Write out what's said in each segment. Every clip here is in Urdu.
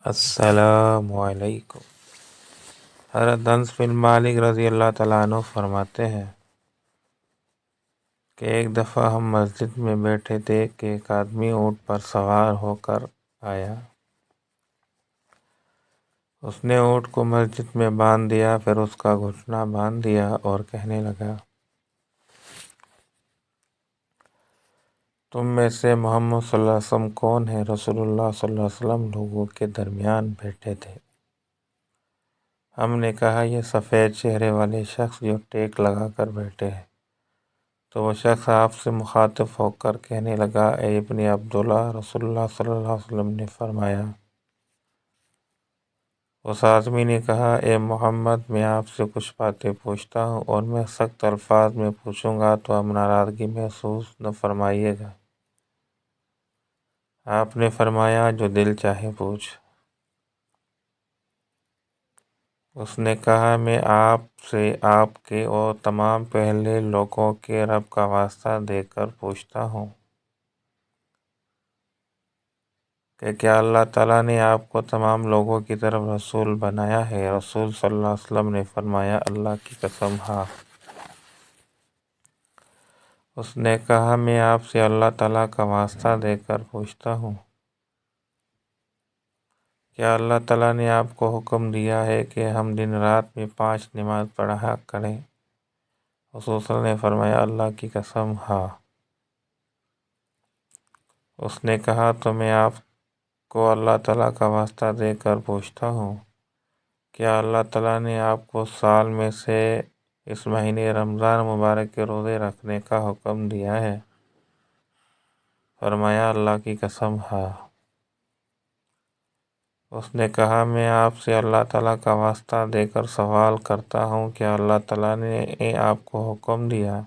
السلام علیکم۔ حضرت انس بن مالک رضی اللہ تعالیٰ عنہ فرماتے ہیں کہ ایک دفعہ ہم مسجد میں بیٹھے تھے کہ ایک آدمی اونٹ پر سوار ہو کر آیا۔ اس نے اونٹ کو مسجد میں باندھ دیا، پھر اس کا گھٹنا باندھ دیا اور کہنے لگا، تم میں سے محمد صلی اللہ علیہ وسلم کون ہے؟ رسول اللہ صلی اللہ علیہ وسلم لوگوں کے درمیان بیٹھے تھے۔ ہم نے کہا، یہ سفید چہرے والے شخص جو ٹیک لگا کر بیٹھے ہیں۔ تو وہ شخص آپ سے مخاطب ہو کر کہنے لگا، اے ابن عبداللہ، رسول اللہ صلی اللہ علیہ وسلم نے فرمایا۔ اس آدمی نے کہا، اے محمد، میں آپ سے کچھ باتیں پوچھتا ہوں اور میں سخت الفاظ میں پوچھوں گا تو آپ ناراضگی محسوس نہ فرمائیے گا۔ آپ نے فرمایا، جو دل چاہے پوچھ۔ اس نے کہا، میں آپ سے آپ کے اور تمام پہلے لوگوں کے رب کا واسطہ دے کر پوچھتا ہوں کہ کیا اللہ تعالیٰ نے آپ کو تمام لوگوں کی طرف رسول بنایا ہے؟ رسول صلی اللہ علیہ وسلم نے فرمایا، اللہ کی قسم ہاں۔ اس نے کہا، میں آپ سے اللہ تعالیٰ کا واسطہ دے کر پوچھتا ہوں، کیا اللہ تعالیٰ نے آپ کو حکم دیا ہے کہ ہم دن رات میں 5 نماز پڑھا کریں؟ رسول صلی اللہ علیہ وسلم نے فرمایا، اللہ کی قسم ہاں۔ اس نے کہا، تو میں آپ کو اللہ تعالیٰ کا واسطہ دے کر پوچھتا ہوں، کیا اللہ تعالیٰ نے آپ کو سال میں سے اس مہینے رمضان مبارک کے روزے رکھنے کا حکم دیا ہے؟ فرمایا، اللہ کی قسم ہاں۔ اس نے کہا، میں آپ سے اللہ تعالیٰ کا واسطہ دے کر سوال کرتا ہوں، کیا اللہ تعالیٰ نے آپ کو حکم دیا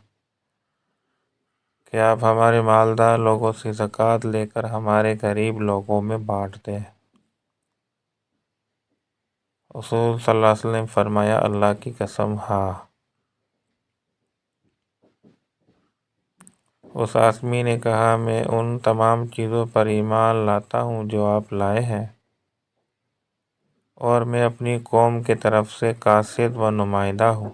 کہ آپ ہمارے مالدار لوگوں سے زکوٰۃ لے کر ہمارے غریب لوگوں میں بانٹ دیں؟ رسول صلی اللہ علیہ وسلم نے فرمایا، اللہ کی قسم ہاں۔ اس آدمی نے کہا، میں ان تمام چیزوں پر ایمان لاتا ہوں جو آپ لائے ہیں، اور میں اپنی قوم کی طرف سے قاصد و نمائندہ ہوں۔